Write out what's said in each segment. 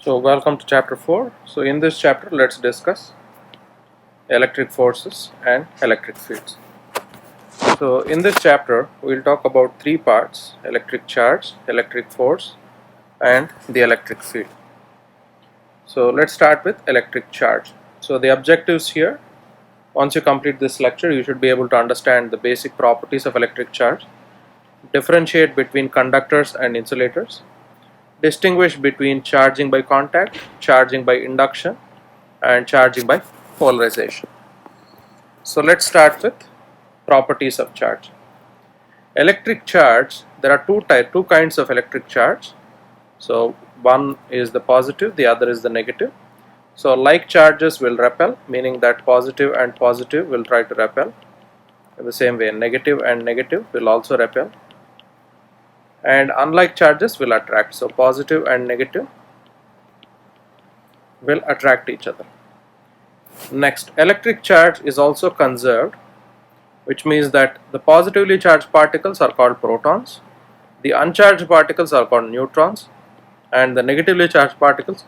So welcome to chapter 4. So in this chapter let's discuss electric forces and electric fields. So in this chapter we'll talk about three parts: electric charge, electric force and the electric field. So let's start with electric charge. So the objectives here, once you complete this lecture you should be able to understand the basic properties of electric charge, differentiate between conductors and insulators, distinguish between charging by contact, charging by induction and charging by polarization. So let's start with properties of charge. Electric charge, there are two kinds of electric charge. So one is the positive, the other is the negative. So like charges will repel, meaning that positive and positive will try to repel. In the same way, negative and negative will also repel. And unlike charges will attract. So positive and negative will attract each other. Next, electric charge is also conserved, which means that the positively charged particles are called protons, the uncharged particles are called neutrons, and the negatively charged particles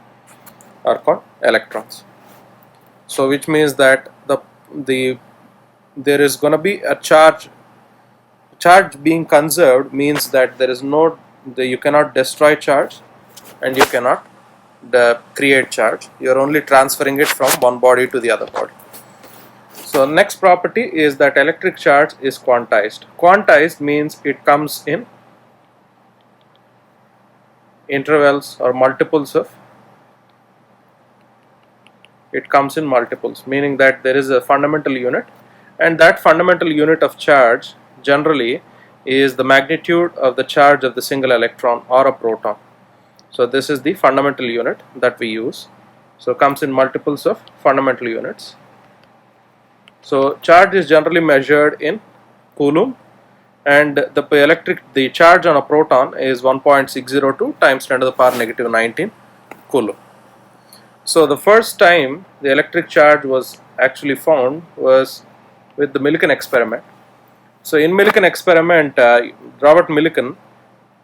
are called electrons. So which means that there is going to be a charge being conserved, means that there is you cannot destroy charge and you cannot create charge. You are only transferring it from one body to the other body. So next property is that electric charge is quantized. Quantized means it comes in intervals or multiples of, meaning that there is a fundamental unit, and that fundamental unit of charge generally is the magnitude of the charge of the single electron or a proton. So this is the fundamental unit that we use. So it comes in multiples of fundamental units. So charge is generally measured in coulomb, and the charge on a proton is 1.602 times 10 to the power negative 19 coulomb. So the first time the electric charge was actually found was with the Millican experiment. So in Millican experiment, Robert Millikan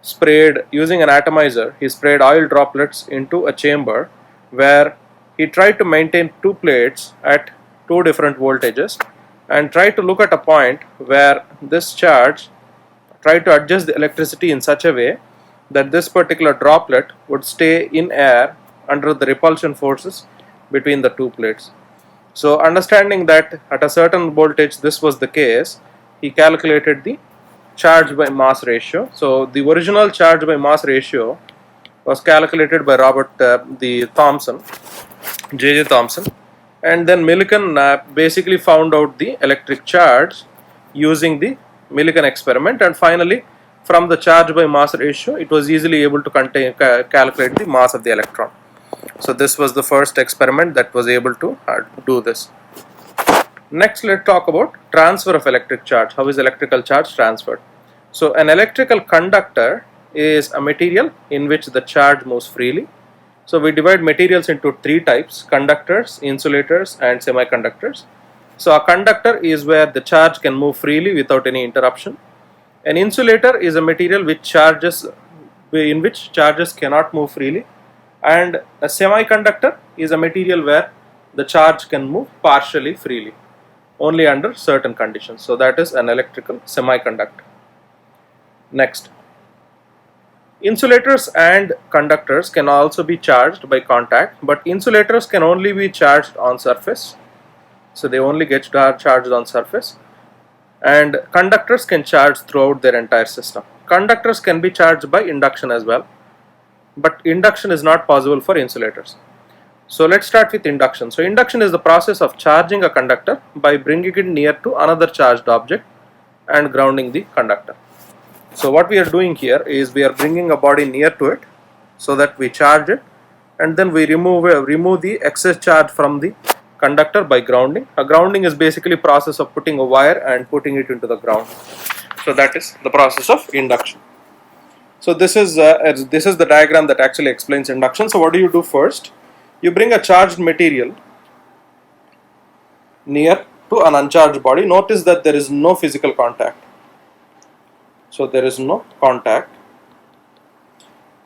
sprayed, using an atomizer, he sprayed oil droplets into a chamber where he tried to maintain two plates at two different voltages and tried to look at a point where this charge tried to adjust the electricity in such a way that this particular droplet would stay in air under the repulsion forces between the two plates. So understanding that at a certain voltage this was the case, he calculated the charge by mass ratio. So the original charge by mass ratio was calculated by J.J. Thomson, and then Millikan basically found out the electric charge using the Millikan experiment, and finally from the charge by mass ratio it was easily able to calculate the mass of the electron. So this was the first experiment that was able to do this. Next, let's talk about transfer of electric charge. How is electrical charge transferred? So an electrical conductor is a material in which the charge moves freely. So we divide materials into three types: conductors, insulators and semiconductors. So a conductor is where the charge can move freely without any interruption. An insulator is a material in which charges cannot move freely, and a semiconductor is a material where the charge can move partially freely, only under certain conditions. So that is an electrical semiconductor. Next, insulators and conductors can also be charged by contact, but insulators can only be charged on surface. So they only get charged on surface, and conductors can charge throughout their entire system. Conductors can be charged by induction as well, but induction is not possible for insulators. So let's start with induction. So induction is the process of charging a conductor by bringing it near to another charged object and grounding the conductor. So what we are doing here is we are bringing a body near to it so that we charge it, and then we remove the excess charge from the conductor by grounding. A grounding is basically a process of putting a wire and putting it into the ground. So that is the process of induction. So this is the diagram that actually explains induction. So what do you do first? You bring a charged material near to an uncharged body. Notice that there is no physical contact. So there is no contact.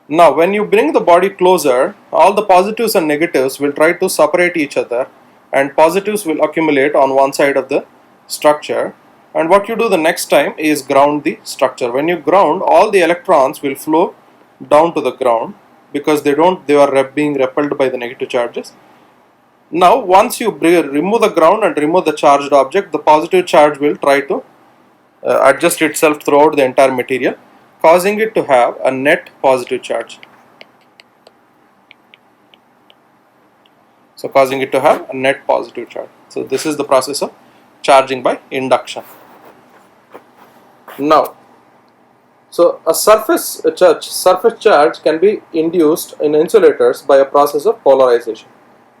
Now when you bring the body closer, all the positives and negatives will try to separate each other, and positives will accumulate on one side of the structure, and what you do the next time is ground the structure. When you ground, all the electrons will flow down to the ground because they are being repelled by the negative charges. Now once you remove the ground and remove the charged object, the positive charge will try to adjust itself throughout the entire material, causing it to have a net positive charge. So causing it to have a net positive charge. So this is the process of charging by induction. Now, so a surface charge can be induced in insulators by a process of polarization.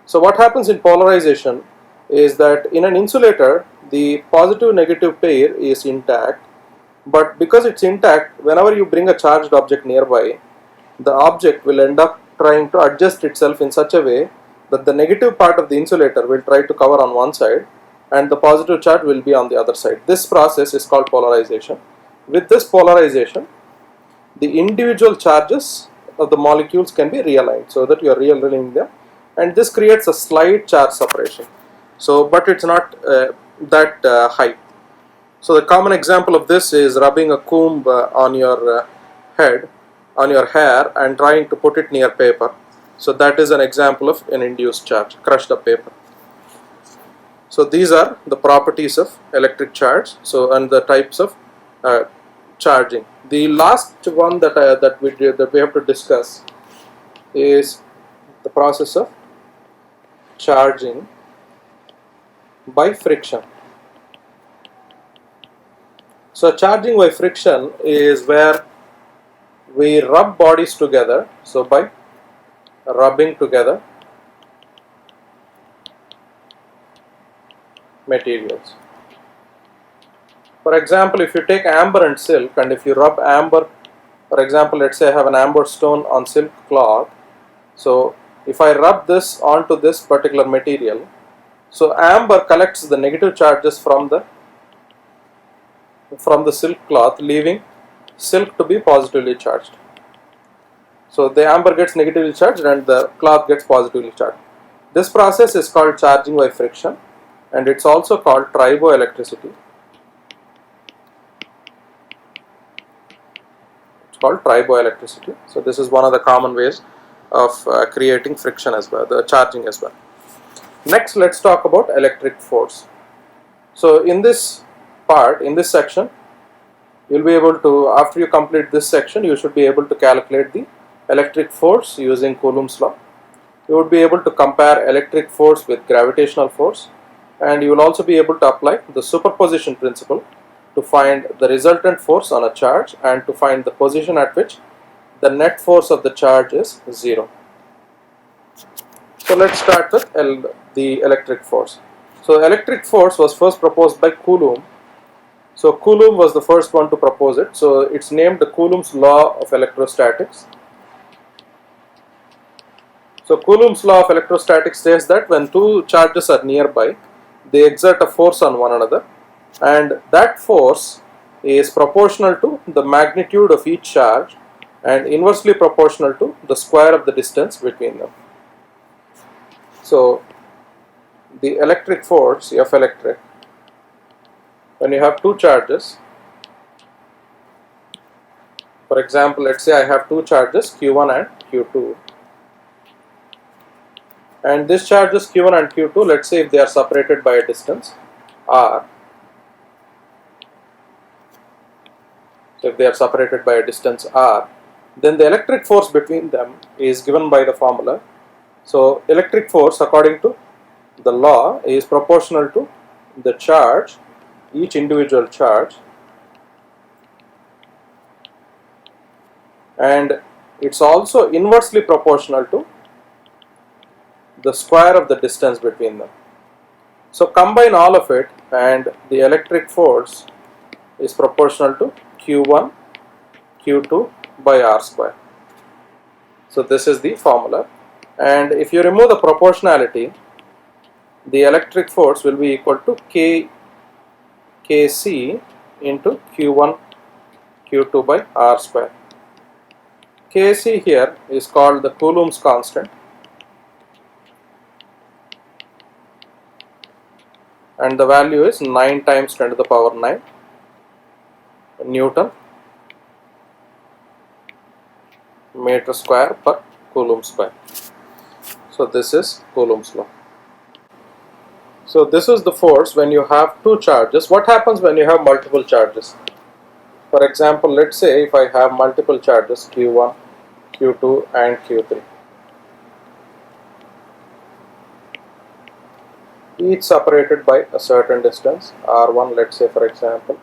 So what happens in polarization is that in an insulator, the positive negative pair is intact, but because it's intact, whenever you bring a charged object nearby, the object will end up trying to adjust itself in such a way that the negative part of the insulator will try to cover on one side and the positive charge will be on the other side. This process is called polarization. With this polarization, the individual charges of the molecules can be realigned so that you are realigning them, and this creates a slight charge separation. So, but it's not that high. So the common example of this is rubbing a comb on your head, on your hair, and trying to put it near paper. So that is an example of an induced charge, crushed up paper. So these are the properties of electric charge. So and the types of charging. The last one that we have to discuss is the process of charging by friction. So charging by friction is where we rub bodies together. So by rubbing together materials. For example, if you take amber and silk, and if you rub amber, for example, let's say I have an amber stone on silk cloth. So if I rub this onto this particular material, so amber collects the negative charges from the silk cloth, leaving silk to be positively charged. So the amber gets negatively charged and the cloth gets positively charged. This process is called charging by friction, and it's also called triboelectricity. It's called triboelectricity. So this is one of the common ways of creating friction as well, the charging as well. Next, let's talk about electric force. So in this part, in this section, you'll be able to, after you complete this section, you should be able to calculate the electric force using Coulomb's law. You would be able to compare electric force with gravitational force, and you will also be able to apply the superposition principle to find the resultant force on a charge and to find the position at which the net force of the charge is 0. So let's start with the electric force. So electric force was first proposed by Coulomb. So Coulomb was the first one to propose it. So it's named the Coulomb's law of electrostatics. So Coulomb's law of electrostatics says that when two charges are nearby, they exert a force on one another, and that force is proportional to the magnitude of each charge and inversely proportional to the square of the distance between them. So the electric force, F electric, when you have two charges, for example, let's say I have two charges Q1 and Q2, and this charges Q1 and Q2, let's say if they are separated by a distance R. So if they are separated by a distance R, then the electric force between them is given by the formula. So electric force, according to the law, is proportional to the charge, each individual charge, and it's also inversely proportional to the square of the distance between them. So combine all of it, and the electric force is proportional to Q1 Q2 by R square. So this is the formula, and if you remove the proportionality, the electric force will be equal to Kc into Q1 Q2 by R square. Kc here is called the Coulomb's constant, and the value is 9 times 10 to the power 9 Newton meter square per Coulomb square. So this is Coulomb's law. So this is the force when you have two charges. What happens when you have multiple charges? For example, let's say if I have multiple charges Q1, Q2 and Q3, each separated by a certain distance R1, let's say for example,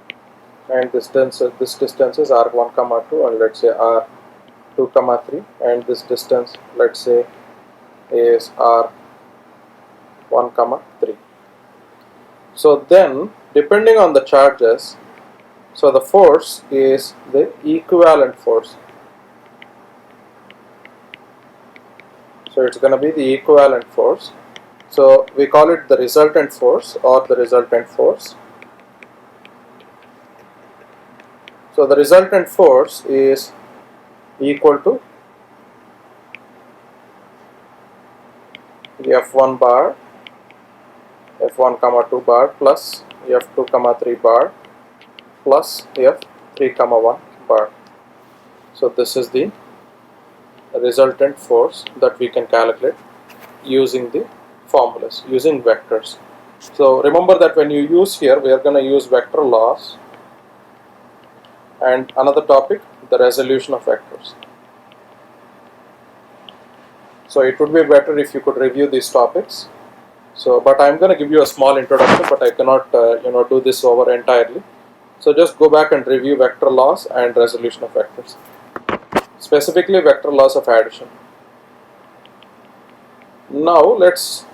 and this distance is R1, 2, and let's say R2, 3, and this distance let's say is R1, 3. So then, depending on the charges, so the force is the equivalent force. So it's going to be the equivalent force. So we call it the resultant force or the resultant force. So the resultant force is equal to F1 bar, F1, 2 bar plus F2, 3 bar plus F3, 1 bar. So this is the resultant force that we can calculate using the formulas, using vectors. So remember that when you use here, we are going to use vector laws, and another topic, the resolution of vectors. So it would be better if you could review these topics. So, but I'm going to give you a small introduction, but I cannot do this over entirely. So just go back and review vector laws and resolution of vectors, specifically vector laws of addition. Now let's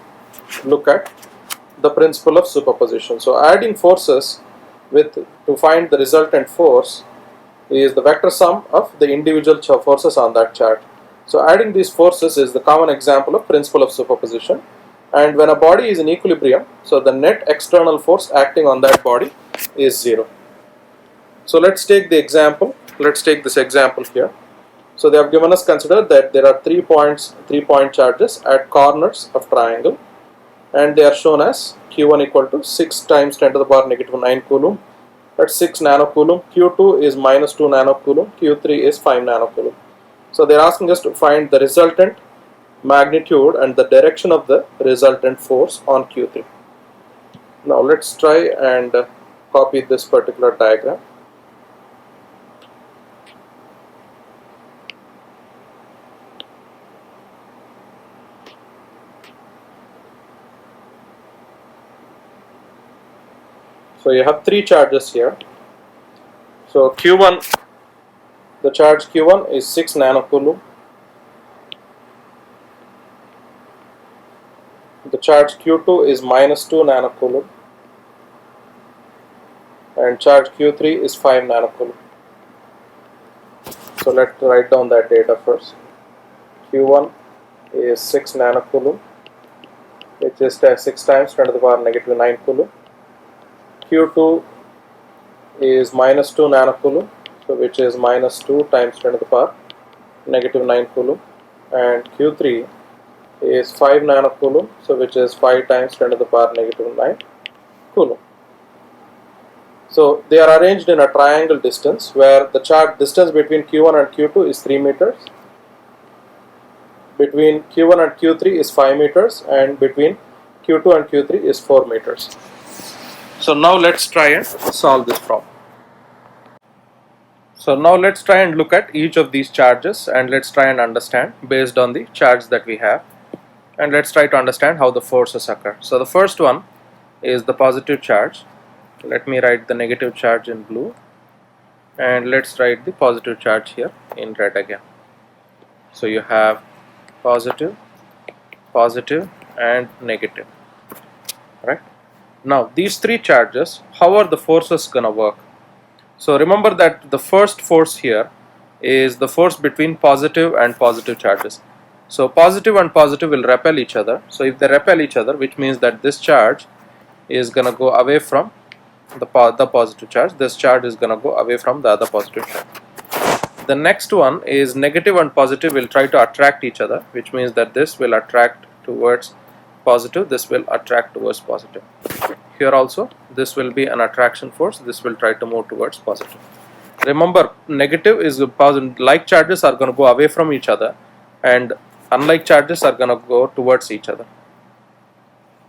look at the principle of superposition. So adding forces to find the resultant force is the vector sum of the individual forces on that chart. So adding these forces is the common example of principle of superposition. And when a body is in equilibrium, so the net external force acting on that body is 0. So let's take the example. Let's take this example here. So they have given us, consider that there are 3-point charges at corners of triangle, and they are shown as Q1 equal to 6 times 10 to the power negative 9 coulomb. That's 6 nanocoulomb. Q2 is minus 2 nanocoulomb. Q3 is 5 nanocoulomb. So they are asking us to find the resultant magnitude and the direction of the resultant force on Q3. Now let's try and copy this particular diagram. So you have 3 charges here. So Q1, the charge Q1 is 6 nanocoulomb. The charge Q2 is minus 2 nanocoulomb, and charge Q3 is 5 nanocoulomb. So let's write down that data first. Q1 is 6 nanocoulomb, which is 6 times 10 to the power negative 9 coulomb. Q2 is minus 2 nanocoulomb, so which is minus 2 times 10 to the power negative 9 coulomb, and Q3 is 5 nanocoulomb, so which is 5 times 10 to the power negative 9 coulomb. So they are arranged in a triangle distance where the charge distance between Q1 and Q2 is 3 meters, between Q1 and Q3 is 5 meters, and between Q2 and Q3 is 4 meters. So now let's try and solve this problem. So now let's try and look at each of these charges, and let's try and understand based on the charge that we have, and let's try to understand how the forces occur. So the first one is the positive charge. Let me write the negative charge in blue, and let's write the positive charge here in red again. So you have positive, positive and negative, right? Now these 3 charges, how are the forces gonna work? So remember that the first force here is the force between positive and positive charges. So positive and positive will repel each other. So if they repel each other, which means that this charge is gonna go away from the positive charge, this charge is gonna go away from the other positive charge. The next one is negative and positive will try to attract each other, which means that this will attract towards positive, this will attract towards positive. Here also this will be an attraction force, this will try to move towards positive. Remember, negative is positive, like charges are going to go away from each other and unlike charges are going to go towards each other.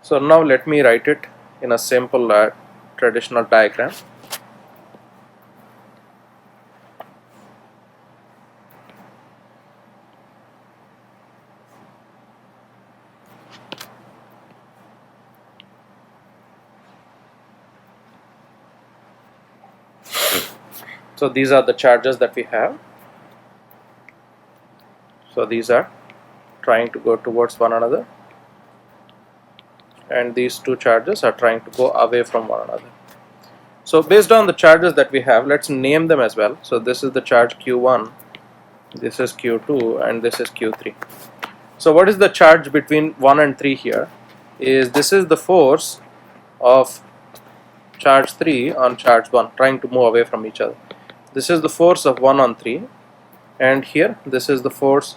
So now let me write it in a simple traditional diagram. So these are the charges that we have. So these are trying to go towards one another, and these two charges are trying to go away from one another. So based on the charges that we have, let's name them as well. So this is the charge Q1, this is Q2, and this is Q3. So what is the charge between 1 and 3 here? This is the force of charge 3 on charge 1 trying to move away from each other. This is the force of 1 on 3, and here this is the force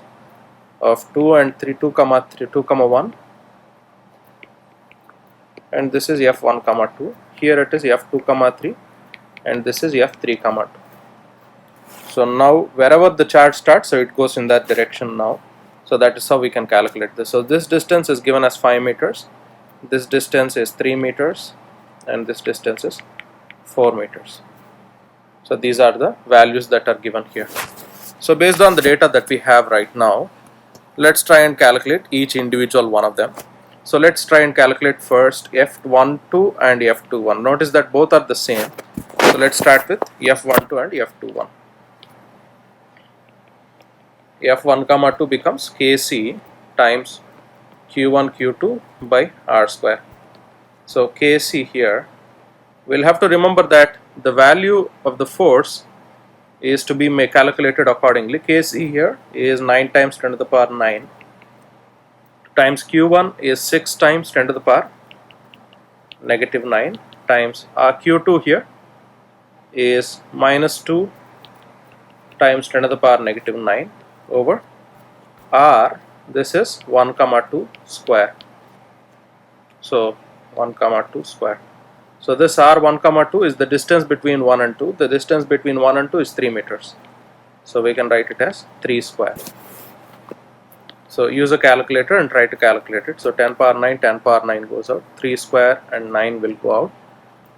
of 2 and 3, 2 comma 3, 2 comma 1, and this is F1 comma 2. Here it is F2 comma 3, and this is F3 comma 2. So now wherever the charge starts, so it goes in that direction now. So that is how we can calculate this. So this distance is given as 5 meters, this distance is 3 meters, and this distance is 4 meters. So these are the values that are given here. So based on the data that we have right now, let's try and calculate each individual one of them. So let's try and calculate first F12 and F21. Notice that both are the same. So let's start with F12 and F21. F1 comma 2 becomes Kc times Q1 Q2 by R square. So Kc here, we'll have to remember that the value of the force is to be calculated accordingly. Kc here is 9 times 10 to the power 9 times Q1 is 6 times 10 to the power negative 9 times Q2 here is minus 2 times 10 to the power negative 9 over R, this is 1 comma 2 square. So 1 comma 2 square. So this R1 comma 2 is the distance between 1 and 2. The distance between 1 and 2 is 3 meters. So we can write it as 3 square. So use a calculator and try to calculate it. So 10 power 9, 10 power 9 goes out. 3 square and 9 will go out.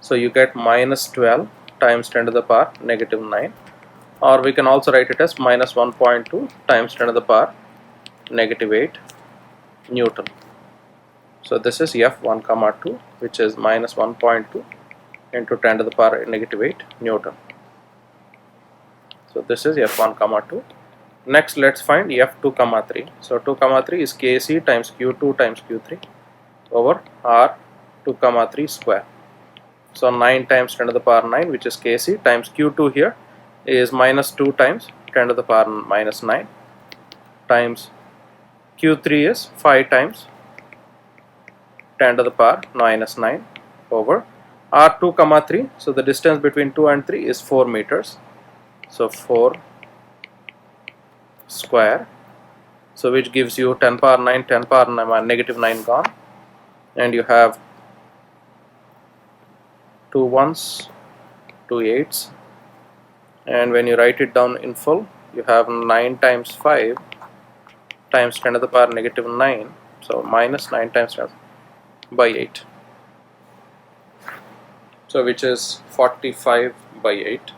So you get minus 12 times 10 to the power negative 9. Or we can also write it as minus 1.2 times 10 to the power negative 8 Newton. So this is F1 comma 2, which is minus 1.2 into 10 to the power negative 8 Newton. So this is F1 comma 2. Next let's find F2 comma 3. So 2 comma 3 is Kc times Q2 times Q3 over R2 comma 3 square. So 9 times 10 to the power 9, which is Kc, times Q2 here is minus 2 times 10 to the power minus 9 times Q3 is 5 times 10 to the power minus 9 over R2 comma 3. So the distance between 2 and 3 is 4 meters. So 4 square. So which gives you 10 power 9, 10 power negative 9 gone, and you have 2 1s, 2 8s, and when you write it down in full, you have 9 times 5 times 10 to the power negative 9. So minus 9 times 10 by 8. So which is 45 by 8,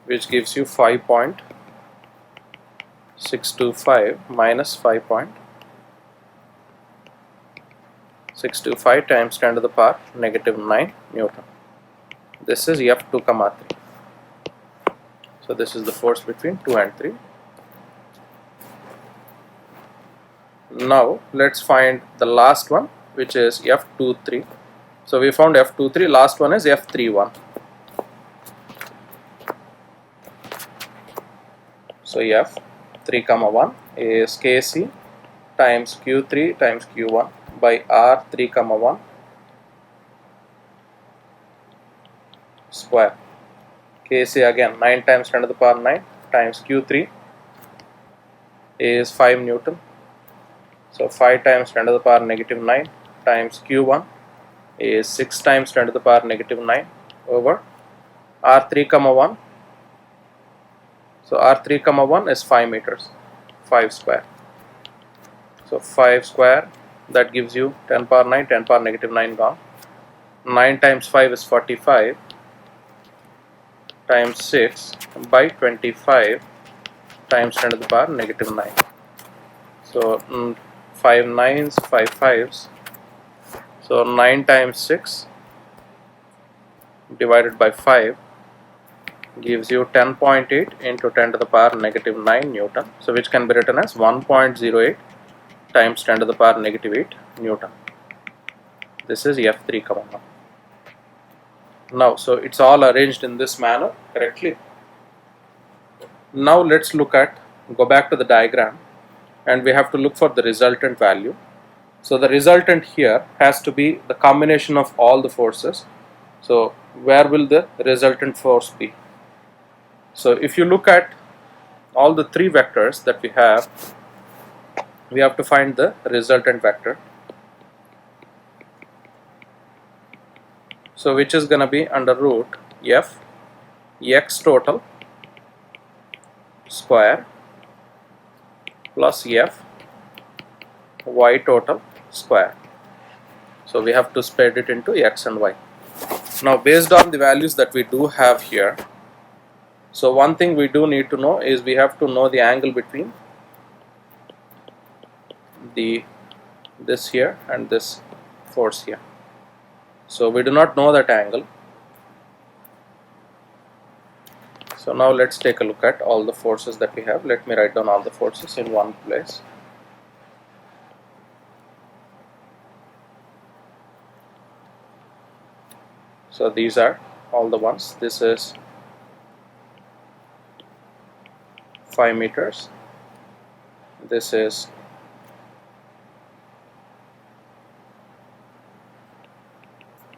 which gives you 5.625 minus 5.625 times 10 to the power negative 9 Newton. This is F2 comma 3. So this is the force between 2 and 3. Now let's find the last one, which is F23. So we found F23, last one is F31. So F3 comma 1 is Kc times Q3 times Q1 by R3 comma 1 square. Kc again 9 times 10 to the power 9 times Q3 is 5 Newton. So 5 times 10 to the power negative 9 times Q1 is 6 times 10 to the power negative 9 over R3 comma 1. So R3 comma 1 is 5 meters, 5 square. So 5 square, that gives you 10 power 9, 10 power negative 9 gone. 9 times 5 is 45 times 6 by 25 times 10 to the power negative 9. So 5 nines, 5 fives. So 9 times 6 divided by 5 gives you 10.8 into 10 to the power negative 9 Newton. So which can be written as 1.08 times 10 to the power negative 8 Newton. This is F3 comma 1. Now, so it's all arranged in this manner correctly. Now let's go back to the diagram, and we have to look for the resultant value. So the resultant here has to be the combination of all the forces. So where will the resultant force be? So if you look at all the three vectors that we have to find the resultant vector. So which is going to be under root F x total square plus F y total square. So we have to split it into x and y. Now based on the values that we do have here, so one thing we do need to know is we have to know the angle between this here and this force here. So we do not know that angle. So now let's take a look at all the forces that we have. Let me write down all the forces in one place. So these are all the ones. This is 5 meters. This is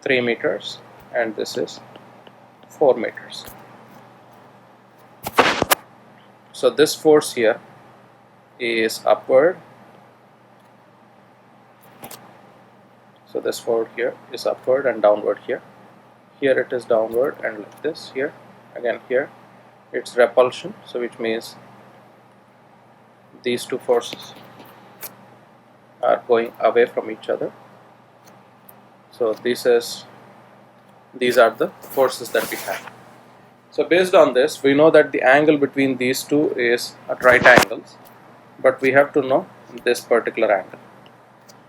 3 meters, and this is 4 meters. So this force here is upward. So this force here is upward and downward here. Here it is downward and like this here. Again here it's repulsion, so which means these two forces are going away from each other. So these are the forces that we have. So based on this, we know that the angle between these two is at right angles, but we have to know this particular angle.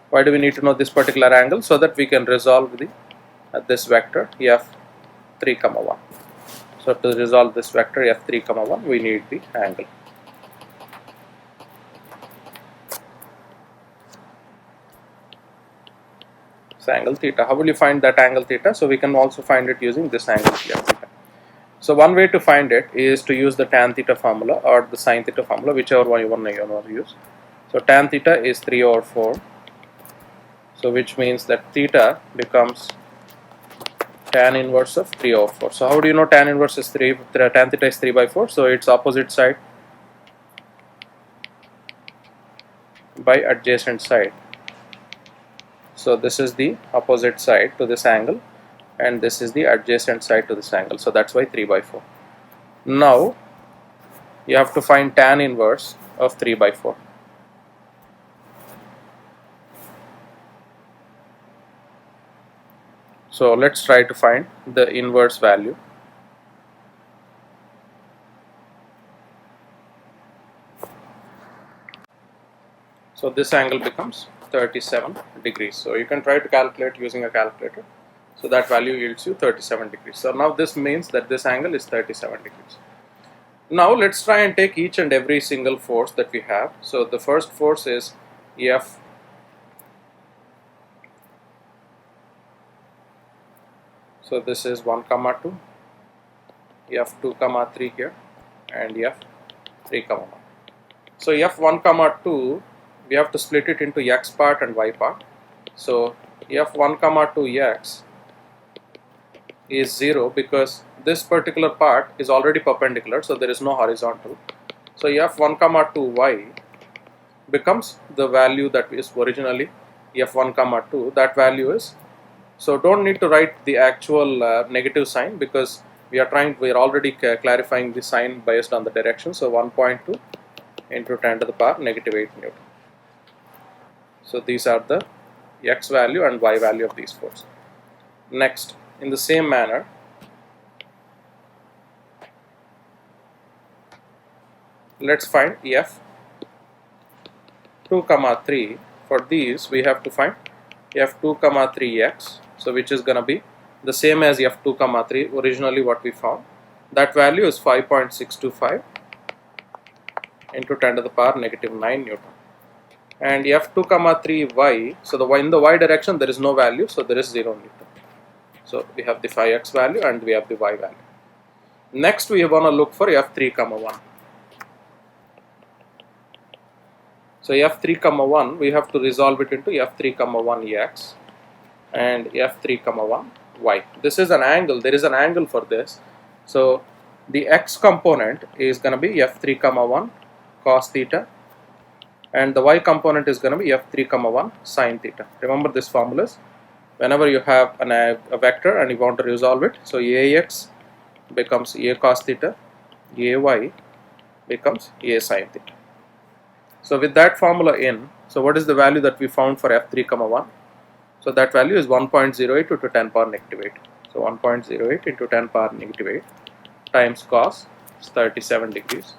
Why do we need to know this particular angle? So that we can resolve this vector F3 comma 1. So to resolve this vector F3 comma 1, we need the angle. So angle theta. How will you find that angle theta? So we can also find it using this angle here, theta. So one way to find it is to use the tan theta formula or the sin theta formula, whichever one you want to use. So tan theta is 3 over 4. So which means that theta becomes tan inverse of 3 over 4. So how do you know tan inverse is 3? Tan theta is 3 by 4. So its opposite side by adjacent side. So this is the opposite side to this angle, and this is the adjacent side to this angle. So that's why 3 by 4. Now you have to find tan inverse of 3 by 4. So let's try to find the inverse value. So this angle becomes 37 degrees. So you can try to calculate using a calculator. So that value yields you 37 degrees. So now this means that this angle is 37 degrees. Now let's try and take each and every single force that we have. So the first force is F. So this is 1 comma 2, F2 comma 3 here, and F3 comma 1. So F1 comma 2, we have to split it into x part and y part. So F1 comma 2 x is 0 because this particular part is already perpendicular, so there is no horizontal. So f1 comma 2 y becomes the value that is originally f1 comma 2. That value is, so don't need to write the actual negative sign because we are already clarifying the sign based on the direction. So 1.2 into 10 to the power negative 8 Newton. So these are the x value and y value of these forces. Next, in the same manner, let's find f2 comma 3. For these we have to find f2 comma 3x, so which is going to be the same as f2 comma 3 originally what we found. That value is 5.625 into 10 to the power negative 9 Newton. And f2 comma 3y, so in the y direction there is no value, so there is 0 Newton. So we have the 5x value and we have the y value. Next we want to look for f3 comma 1. So f3 comma 1 we have to resolve it into f3 comma 1 x and f3 comma 1 y. This is an angle, there is an angle for this. So the x component is going to be f3 comma 1 cos theta and the y component is going to be f3 comma 1 sin theta. Remember this formulas. Whenever you have a vector and you want to resolve it, so ax becomes a cos theta, ay becomes a sin theta. So with that formula in, so what is the value that we found for f3 comma 1? So that value is 1.08 into 10 power negative 8. So 1.08 into 10 power negative 8 times cos is 37 degrees.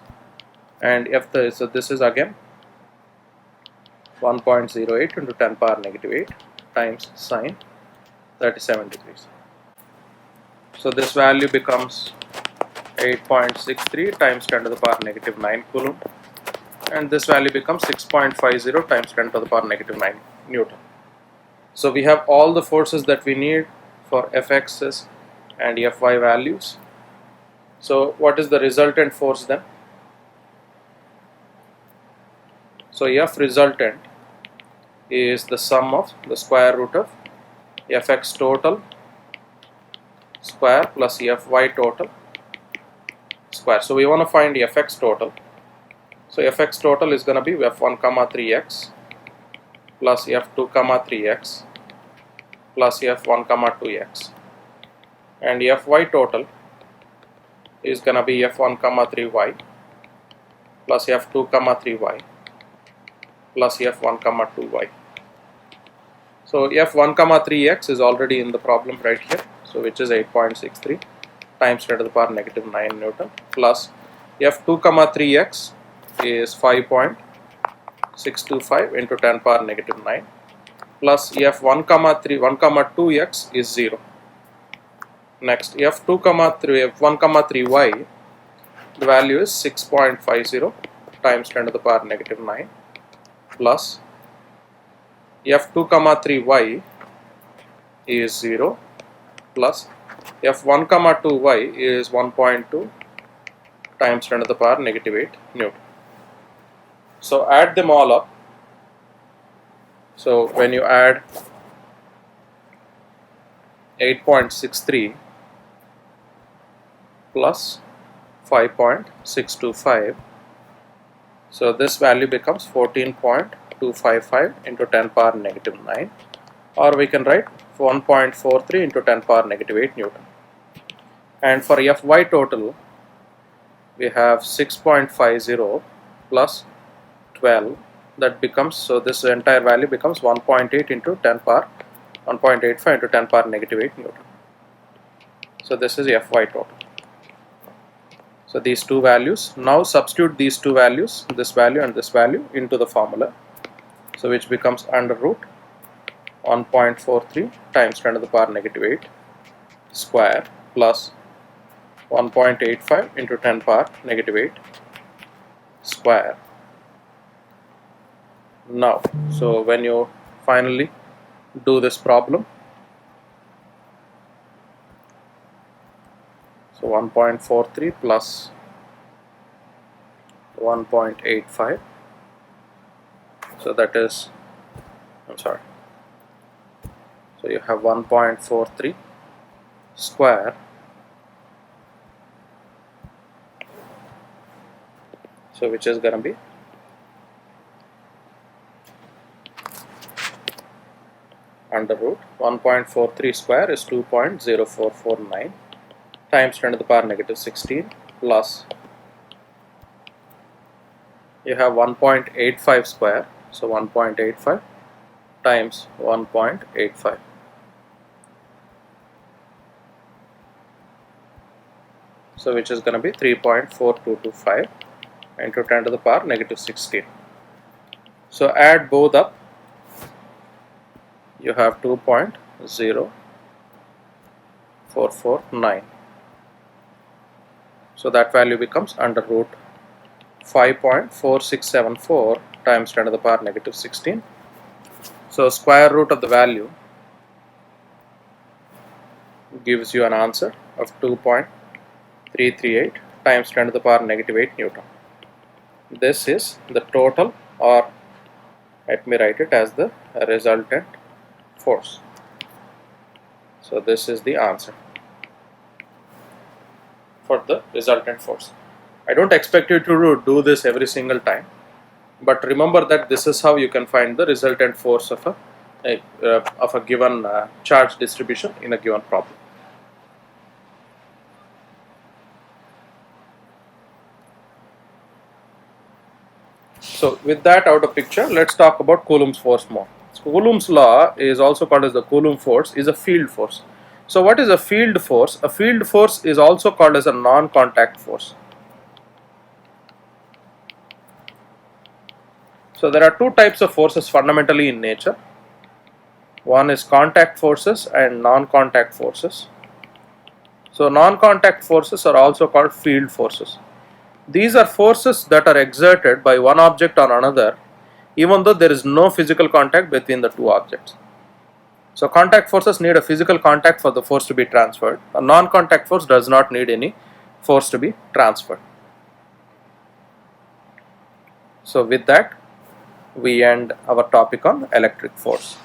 And so this is again 1.08 into 10 power negative 8 times sine 37 degrees. So this value becomes 8.63 times 10 to the power negative 9 coulomb, and this value becomes 6.50 times 10 to the power negative 9 Newton. So we have all the forces that we need for fx's and fy values. So what is the resultant force then? So f resultant is the sum of the square root of fx total square plus fy total square. So we want to find fx total. So fx total is going to be f1 comma 3x plus f2 comma 3x plus f1 comma 2x, and fy total is going to be f1 comma 3y plus f2 comma 3y plus f1 comma 2y. So f1 comma 3x is already in the problem right here, so which is 8.63 times 10 to the power negative 9 Newton plus f2 comma 3x is 5.625 into 10 power negative 9 plus f1 comma 2x is 0. Next f2 comma 3 f1 comma 3y, the value is 6.50 times 10 to the power negative 9 plus f2 comma 3y is 0 plus f1 comma 2y is 1.2 times 10 to the power negative 8 Newton. So add them all up. So when you add 8.63 plus 5.625, so this value becomes 14.255 into 10 power negative 9, or we can write 1.43 into 10 power negative 8 Newton. And for fy total we have 6.50 plus 12, that becomes, so this entire value becomes 1.8 into 10 power 1.85 into 10 power negative 8 Newton. So this is fy total. So these two values, now substitute these two values, this value and this value, into the formula, so which becomes under root 1.43 times 10 to the power negative 8 square plus 1.85 into 10 power negative 8 square. Now, so when you finally do this problem, so 1.43 plus 1.85, so that is, I'm sorry, so you have 1.43 square, so which is going to be under root 1.43 square is 2.0449 times 10 to the power negative 16 plus you have 1.85 square, so 1.85 times 1.85, so which is going to be 3.4225 into 10 to the power negative 16. So add both up, you have 2.0449, so that value becomes under root 5.4674 times 10 to the power negative 16. So square root of the value gives you an answer of 2.338 times 10 to the power negative 8 Newton. This is the total, or let me write it as the resultant force. So this is the answer for the resultant force. I don't expect you to do this every single time, but remember that this is how you can find the resultant force of a given charge distribution in a given problem. So with that out of picture, let's talk about Coulomb's force more. So Coulomb's law is also called as the Coulomb force, is a field force. So what is a field force? A field force is also called as a non-contact force. So there are two types of forces fundamentally in nature. One is contact forces and non-contact forces. So non-contact forces are also called field forces. These are forces that are exerted by one object on another even though there is no physical contact between the two objects. So contact forces need a physical contact for the force to be transferred. A non-contact force does not need any force to be transferred. So with that, we end our topic on electric force.